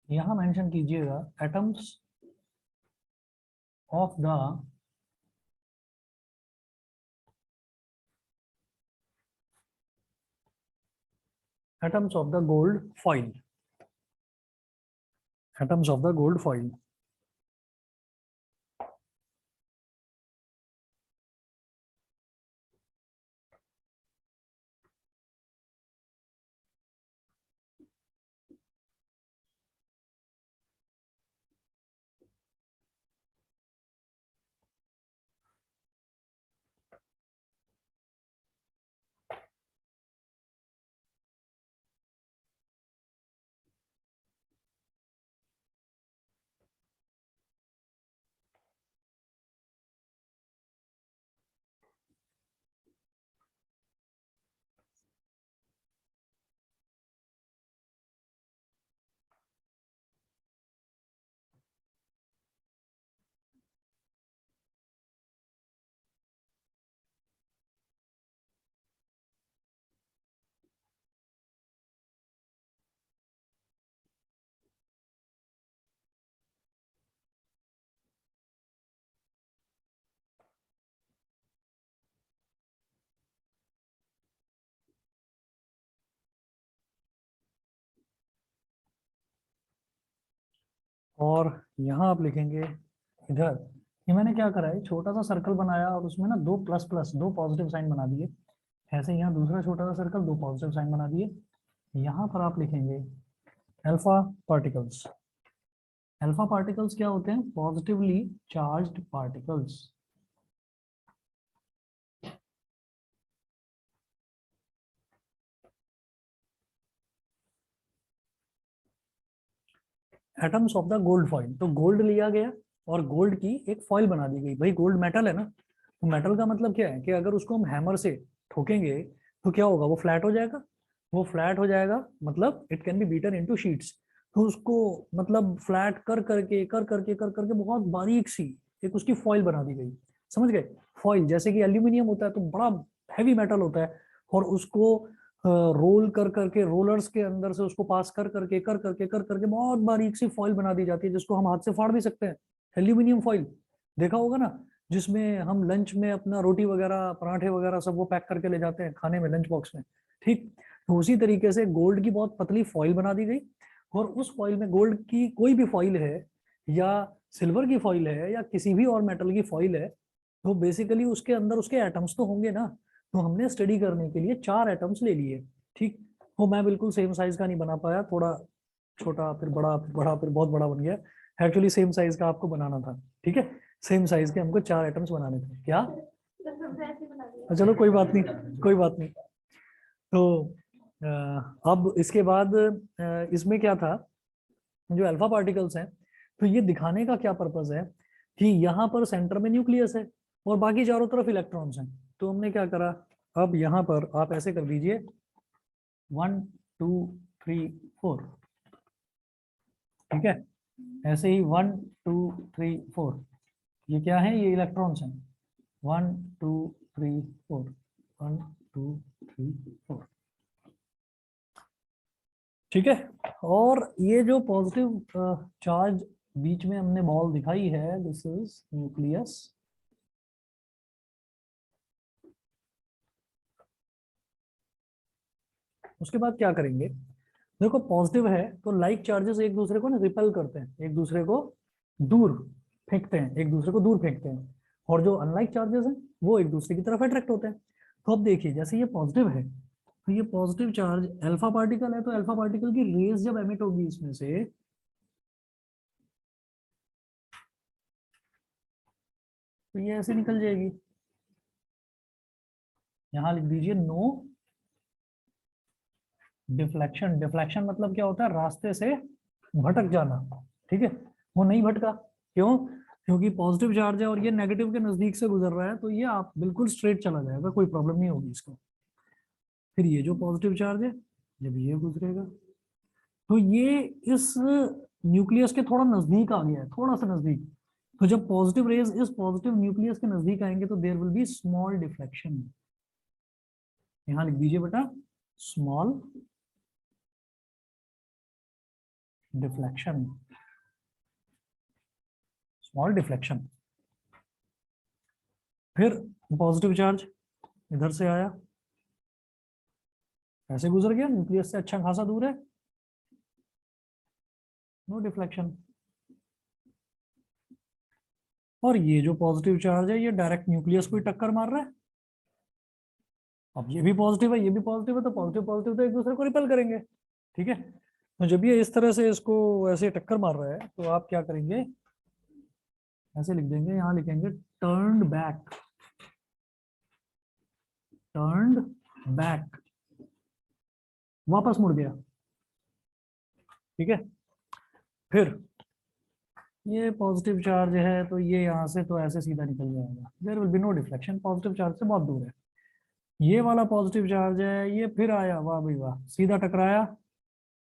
यहां मेंशन कीजिएगा atoms of the atoms of the gold foil, atoms of the gold foil। और यहाँ आप लिखेंगे इधर, ये मैंने क्या करा है, छोटा सा सर्कल बनाया और उसमें ना दो प्लस प्लस, दो पॉजिटिव साइन बना दिए। ऐसे यहाँ दूसरा छोटा सा सर्कल, दो पॉजिटिव साइन बना दिए। यहाँ पर आप लिखेंगे अल्फा पार्टिकल्स। अल्फा पार्टिकल्स क्या होते हैं? Positively charged particles. Atoms of the gold foil, तो गोल्ड लिया गया और गोल्ड की एक फॉइल बना दी गई। भाई गोल्ड मेटल है ना, तो मेटल का मतलब क्या है कि अगर उसको हम हैमर से ठोकेंगे तो क्या होगा? वो फ्लैट हो जाएगा। वो फ्लैट हो जाएगा, मतलब it can B beaten into sheets. तो उसको मतलब फ्लैट कर करके बहुत बारीक सी एक उसकी फॉइल बना दी गई, समझ गए? फॉइल जैसे कि एल्यूमिनियम होता है तो बड़ा हैवी मेटल होता है, और उसको रोल कर करके रोलर्स के अंदर से उसको पास कर करके बहुत बारीक सी फॉइल बना दी जाती है, जिसको हम हाथ से फाड़ भी सकते हैं। एल्यूमिनियम फॉइल देखा होगा ना, जिसमें हम लंच में अपना रोटी वगैरह पराठे वगैरह सब वो पैक करके ले जाते हैं खाने में लंच बॉक्स में, ठीक। तो उसी तरीके से गोल्ड की बहुत पतली फॉइल बना दी गई, और उस फॉइल में गोल्ड की कोई भी फॉइल है या सिल्वर की फॉइल है या किसी भी और मेटल की फॉइल है, तो बेसिकली उसके अंदर उसके एटम्स तो होंगे ना। तो हमने स्टडी करने के लिए 4 एटम्स ले लिए, ठीक। वो मैं बिल्कुल सेम साइज का नहीं बना पाया, थोड़ा छोटा फिर बड़ा फिर बड़ा फिर बहुत बड़ा बन गया। एक्चुअली सेम साइज का आपको बनाना था, ठीक है। सेम साइज के हमको 4 एटम्स बनाने थे क्या। चलो कोई बात नहीं, कोई बात नहीं। तो अब इसके बाद इसमें क्या था, जो अल्फा पार्टिकल्स हैं, तो ये दिखाने का क्या पर्पस है कि यहाँ पर सेंटर में न्यूक्लियस है और बाकी चारों तरफ इलेक्ट्रॉन्स हैं। तो हमने क्या करा, अब यहाँ पर आप ऐसे कर दीजिए 1 2 3 4, ठीक है। ऐसे ही 1 2 3 4, ये क्या है, ये इलेक्ट्रॉन्स हैं। 1 2 3 4, 1 2 3 4, ठीक है। और ये जो पॉजिटिव चार्ज बीच में हमने बॉल दिखाई है, दिस इज न्यूक्लियस। उसके बाद क्या करेंगे, देखो पॉजिटिव है तो लाइक चार्जेस एक दूसरे को ना रिपेल करते हैं, एक दूसरे को दूर फेंकते हैं, एक दूसरे को दूर फेंकते हैं, और जो अनलाइक चार्जेस हैं वो एक दूसरे की तरफ अट्रैक्ट होते हैं। तो अब देखिए जैसे ये पॉजिटिव है, तो ये पॉजिटिव चार्ज अल्फा पार्टिकल है, तो अल्फा पार्टिकल की रेज जब एमिट होगी इसमें से, तो ये ऐसे निकल जाएगी। यहां लिख दीजिए नो डिफ्लेक्शन। डिफ्लेक्शन मतलब क्या होता है, रास्ते से भटक जाना, ठीक है। वो नहीं भटका, क्यों, क्योंकि पॉजिटिव चार्ज है और ये नेगेटिव के नजदीक से गुजर रहा है, तो ये आप बिल्कुल स्ट्रेट चला जाएगा, कोई प्रॉब्लम नहीं होगी इसको। फिर ये जो पॉजिटिव चार्ज है जब ये गुजरेगा, तो ये इस न्यूक्लियस के थोड़ा नजदीक आ गया है, थोड़ा सा नजदीक। तो जब पॉजिटिव रेज इस पॉजिटिव न्यूक्लियस के नजदीक आएंगे तो there will be small deflection. यहां लिख दीजिए बेटा स्मॉल डिफ्लेक्शन, स्मॉल डिफ्लेक्शन। फिर पॉजिटिव चार्ज इधर से आया, ऐसे गुजर गया, न्यूक्लियस से अच्छा खासा दूर है, नो डिफ्लेक्शन। और ये जो पॉजिटिव चार्ज है ये डायरेक्ट न्यूक्लियस को ही टक्कर मार रहा है। अब ये भी पॉजिटिव है, ये भी पॉजिटिव है, तो पॉजिटिव पॉजिटिव तो एक दूसरे को रिपेल करेंगे, ठीक है। तो जब ये इस तरह से इसको ऐसे टक्कर मार रहा है, तो आप क्या करेंगे, ऐसे लिख देंगे, यहां लिखेंगे टर्न्ड बैक, टर्न्ड बैक, वापस मुड़ गया, ठीक है। फिर ये पॉजिटिव चार्ज है तो ये यहाँ से तो ऐसे सीधा निकल जाएगा, there will be no deflection, positive charge से बहुत दूर है। ये वाला पॉजिटिव चार्ज है, ये फिर आया, वाह भाई वाह, सीधा टकराया,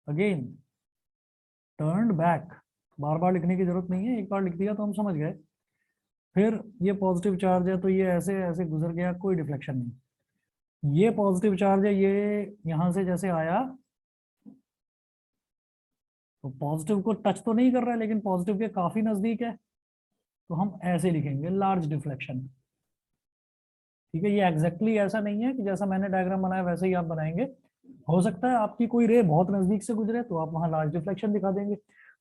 अगेन टर्न्ड बैक। बार बार लिखने की जरूरत नहीं है, एक बार लिख दिया तो हम समझ गए। फिर ये पॉजिटिव चार्ज है तो ये ऐसे ऐसे गुजर गया, कोई डिफ्लेक्शन नहीं। ये पॉजिटिव चार्ज है, ये यहां से जैसे आया तो पॉजिटिव को टच तो नहीं कर रहा है लेकिन पॉजिटिव के काफी नजदीक है, तो हम ऐसे लिखेंगे लार्ज डिफ्लेक्शन, ठीक है। ये एग्जैक्टली ऐसा नहीं है कि जैसा मैंने डायग्राम बनाया वैसे ही आप बनाएंगे। हो सकता है आपकी कोई रे बहुत नजदीक से गुजरे तो आप वहां लार्ज डिफ्लेक्शन दिखा देंगे,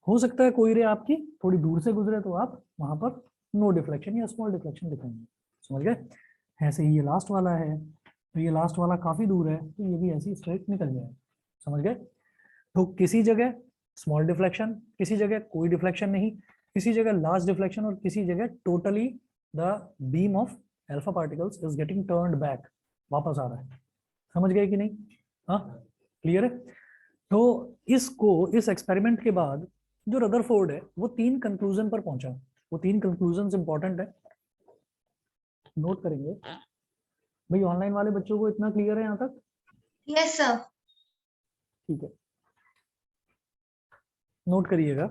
हो सकता है कोई रे आपकी थोड़ी दूर से गुजरे तो आप वहां पर नो डिफ्लेक्शन या स्मॉल डिफ्लेक्शन दिखाएंगे, समझ गए। ऐसे ही ये लास्ट वाला है, तो ये लास्ट वाला काफी दूर है तो ये भी ऐसे ही स्ट्रेट निकल जाएगा, समझ गए। तो किसी जगह स्मॉल डिफ्लेक्शन, किसी जगह कोई डिफ्लेक्शन नहीं, किसी जगह लार्ज डिफ्लेक्शन, और किसी जगह totally the beam of alpha particles is getting turned back, वापस आ रहा है, समझ गए कि नहीं। हाँ क्लियर है। तो इसको इस एक्सपेरिमेंट के बाद जो रदरफोर्ड है वो 3 कंक्लूजन पर पहुंचा, वो 3 कंक्लूजन इंपॉर्टेंट है, नोट करेंगे। भाई ऑनलाइन वाले बच्चों को इतना क्लियर है यहाँ तक?
Yes sir.
ठीक है, नोट करिएगा।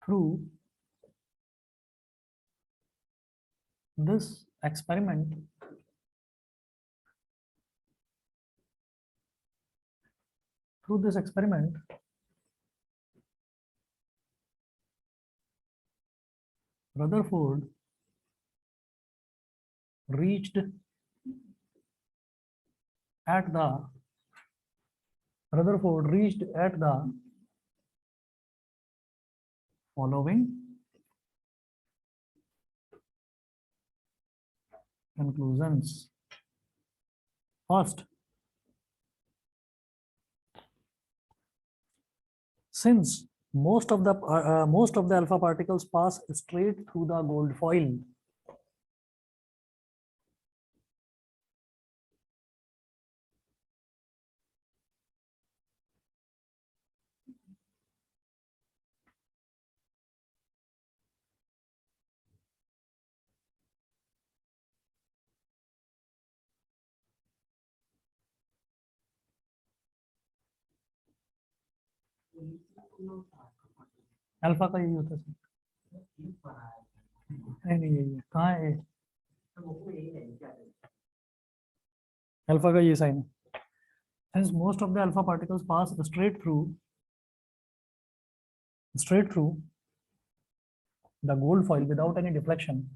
Through this experiment, Rutherford reached at the following conclusions. First, since most of the alpha particles pass straight through the gold foil, alpha का यही होता है। नहीं यही है, कहाँ है अल्फा का ये साइन है। Since most of the alpha particles pass straight through the gold foil without any deflection,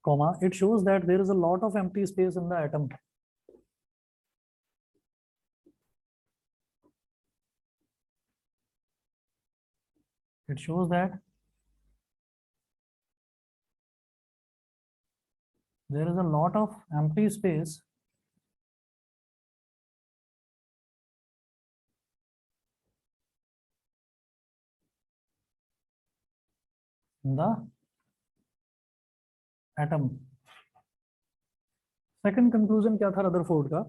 comma, it shows that there is a lot of empty space in the atom. It shows that there is a lot of empty space in the atom. Second conclusion क्या था Rutherford का?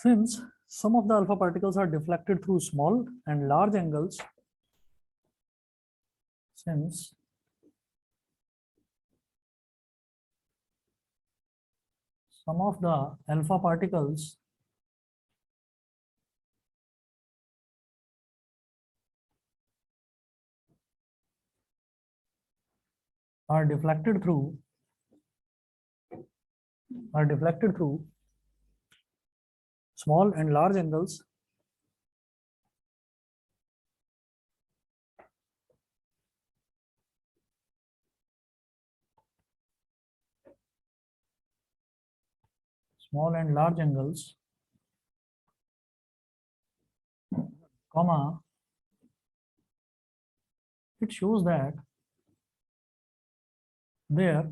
Since some of the alpha particles are deflected through small and large angles, since some of the alpha particles are deflected through small and large angles, comma, it shows that there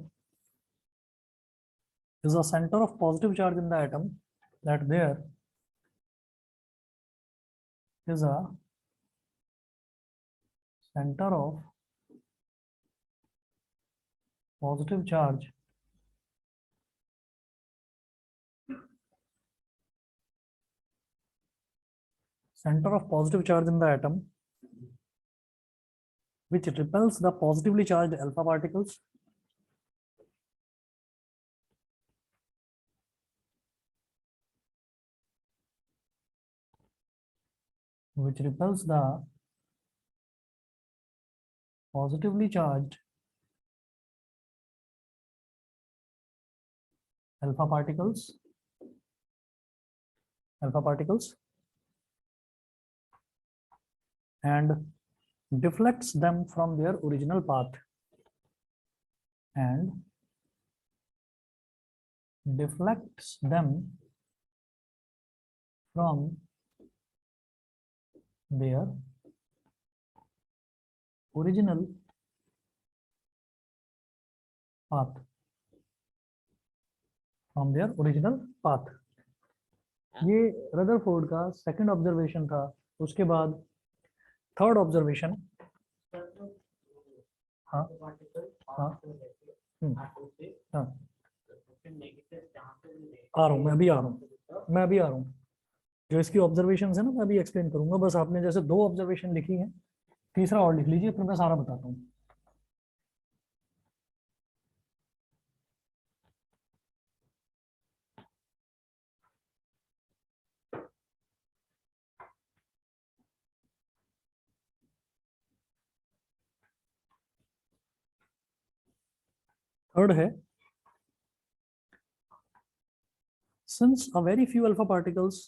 is a center of positive charge in the atom, that there is a center of positive charge in the atom, which repels the positively charged alpha particles, positively charged alpha particles and deflects them from their original path, from their original path, from their original path। ये Rutherford का second observation था। उसके बाद third observation, हाँ हाँ हाँ, आ रहा हूँ मैं, अभी आ रहा हूँ। जो इसकी ऑब्जर्वेशन है ना, मैं अभी एक्सप्लेन करूंगा। बस आपने जैसे 2 ऑब्जर्वेशन लिखी है, तीसरा और लिख लीजिए, फिर मैं सारा बताता हूँ। थर्ड है, since a very few alpha particles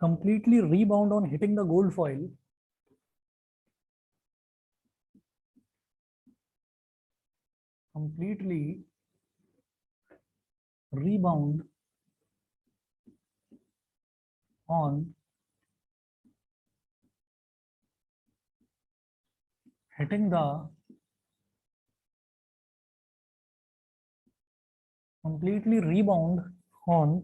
completely rebound on hitting the gold foil, completely rebound on hitting the completely rebound on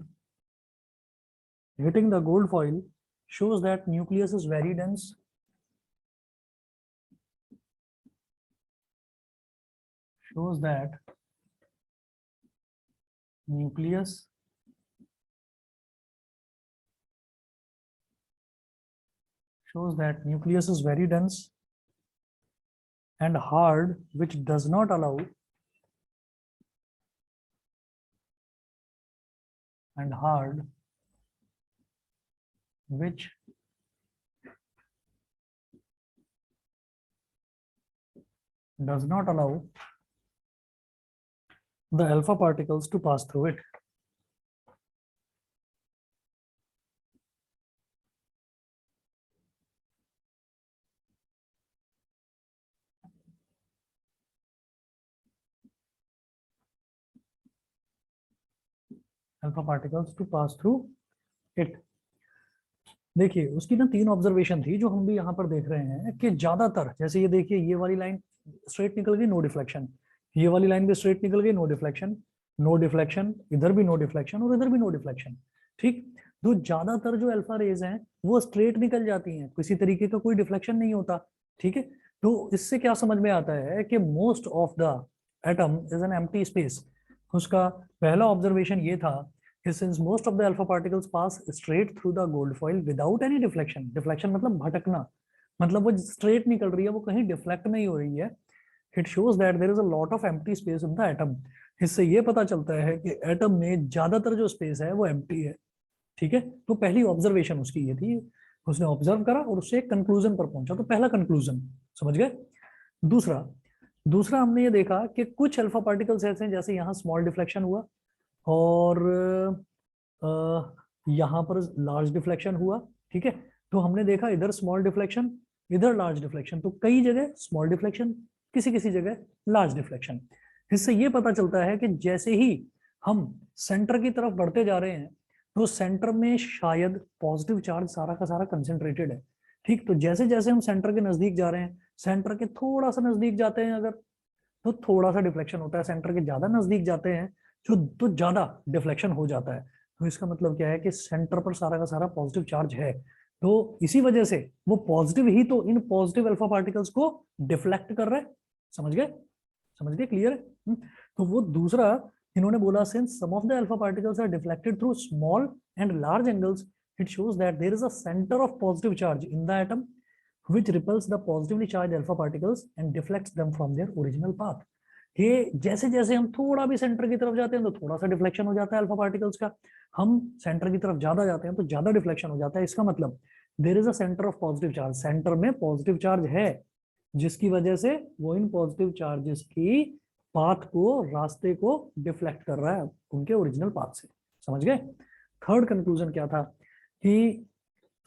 hitting the gold foil shows that nucleus is very dense, shows that nucleus is very dense and hard, which does not allow which does not allow the alpha particles to pass through it। Alpha particles to pass through it. देखिए उसकी ना 3 observation थी जो हम भी यहाँ पर देख रहे हैं कि ज्यादातर, जैसे ये देखिए ये वाली लाइन स्ट्रेट निकल गई, नो डिफ्लेक्शन, ये वाली लाइन भी स्ट्रेट निकल गई, नो डिफ्लेक्शन, नो डिफ्लेक्शन, इधर भी नो डिफ्लेक्शन और इधर भी नो डिफ्लेक्शन। ठीक, तो ज्यादातर जो अल्फा रेज हैं वो स्ट्रेट निकल जाती हैं, किसी तरीके का कोई डिफ्लेक्शन नहीं होता। ठीक है, तो इससे क्या समझ में आता है कि most of the atom is an empty space. उसका पहला ऑब्जर्वेशन ये था since most of the alpha particles pass straight through the gold foil without any deflection, deflection मतलब भटकना, मतलब वो straight निकल रही है, वो कहीं deflect नहीं हो रही है। It shows that there is a lot of empty space in the atom। इससे ये पता चलता है कि एटम में ज्यादातर जो स्पेस है वो एम्प्टी है। ठीक है, तो पहली ऑब्जर्वेशन उसकी ये थी, उसने ऑब्जर्व करा और उससे एक कंक्लूजन पर पहुंचा। तो पहला कंक्लूजन समझ गए। दूसरा हमने ये देखा कि कुछ अल्फा पार्टिकल्स ऐसे हैं, जैसे यहाँ स्मॉल डिफ्लेक्शन हुआ और यहाँ पर लार्ज डिफ्लेक्शन हुआ। ठीक है, तो हमने देखा इधर स्मॉल डिफ्लेक्शन, इधर लार्ज डिफ्लेक्शन, तो कई जगह स्मॉल डिफ्लेक्शन, किसी जगह लार्ज डिफ्लेक्शन। इससे ये पता चलता है कि जैसे ही हम सेंटर की तरफ बढ़ते जा रहे हैं तो सेंटर में शायद पॉजिटिव चार्ज सारा का सारा कंसेंट्रेटेड है। ठीक, तो जैसे जैसे हम सेंटर के नजदीक जा रहे हैं, सेंटर के थोड़ा सा नजदीक जाते हैं अगर, तो थोड़ा सा डिफ्लेक्शन होता है, सेंटर के ज्यादा नजदीक जाते हैं तो ज्यादा डिफ्लेक्शन हो जाता है। तो इसका मतलब क्या है कि सेंटर पर सारा का सारा पॉजिटिव चार्ज है, तो इसी वजह से वो पॉजिटिव ही तो इन पॉजिटिव अल्फा पार्टिकल्स को डिफ्लेक्ट कर रहा है। समझ गए, क्लियर है। तो वो दूसरा इन्होंने बोला, since some of the alpha particles are deflected through small and large angles, it shows that there is a centre of positive charge in the atom which repels the positively charged alpha particles and deflects them from their original path। ये जैसे जैसे हम थोड़ा भी centre की तरफ जाते हैं तो थोड़ा सा डिफ्लेक्शन हो जाता है अल्फा पार्टिकल्स का, हम सेंटर की तरफ ज्यादा जाते हैं तो ज्यादा डिफ्लेक्शन हो जाता है। इसका मतलब there is a centre of positive charge, centre में पॉजिटिव चार्ज है जिसकी वजह से वो इन पॉजिटिव चार्जेस की पाथ को, रास्ते को डिफ्लेक्ट कर रहा है उनके ओरिजिनल पाथ से। समझ गए। थर्ड कंक्लूजन क्या था कि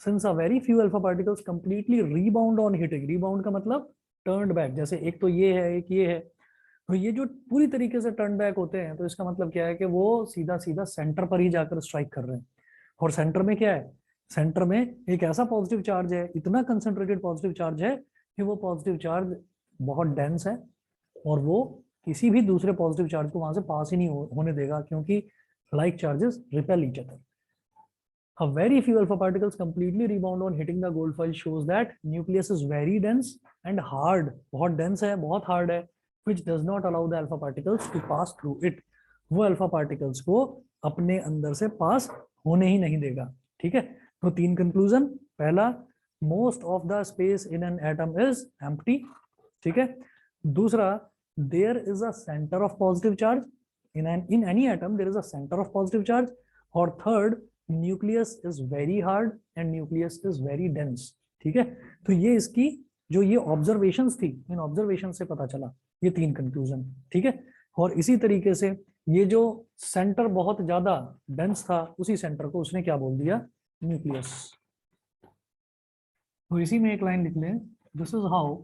since a very few alpha particles completely rebound on hitting, rebound का मतलब टर्न्ड बैक, जैसे एक तो ये है एक ये है, तो ये जो पूरी तरीके से टर्न बैक होते हैं तो इसका मतलब क्या है कि वो सीधा सीधा सेंटर पर ही जाकर स्ट्राइक कर रहे हैं। और सेंटर में क्या है, सेंटर में एक ऐसा पॉजिटिव चार्ज है, इतना कंसंट्रेटेड पॉजिटिव चार्ज है कि वो पॉजिटिव चार्ज बहुत डेंस है और वो किसी भी दूसरे पॉजिटिव चार्ज को वहां से पास ही नहीं होने देगा, क्योंकि like charges repel each other. A very few alpha particles completely rebound on hitting the gold foil shows that nucleus is very dense and hard, बहुत dense है, बहुत hard है, which does not allow the alpha particles to pass through it. वो alpha particles को अपने अंदर से पास होने ही नहीं देगा. ठीक है, तो 3 conclusion. पहला, most of the space in an atom is empty. ठीक है. दूसरा, there is a center of positive charge in any atom, there is a center of positive charge. और third, nucleus is very hard and nucleus is very dense. ठीक है, तो ये इसकी जो ये ऑब्जर्वेशंस थी, इन ऑब्जर्वेशन से पता चला ये 3 कंक्लूजन. ठीक है, और इसी तरीके से ये जो सेंटर बहुत ज्यादा डेंस था, उसी सेंटर को उसने क्या बोल दिया, न्यूक्लियस. तो इसी में एक लाइन लिख लें, this is how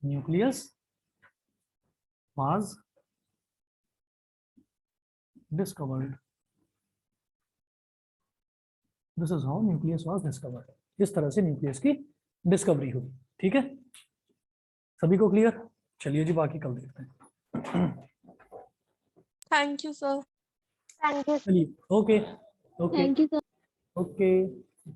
nucleus was discovered. This is how nucleus was discovered. इस तरह से न्यूक्लियस की डिस्कवरी हुई. ठीक है, सभी को क्लियर? चलिए जी, बाकी कल देखते हैं.
Thank you sir. Thank you.
चलिए, okay okay
thank you sir.
Okay.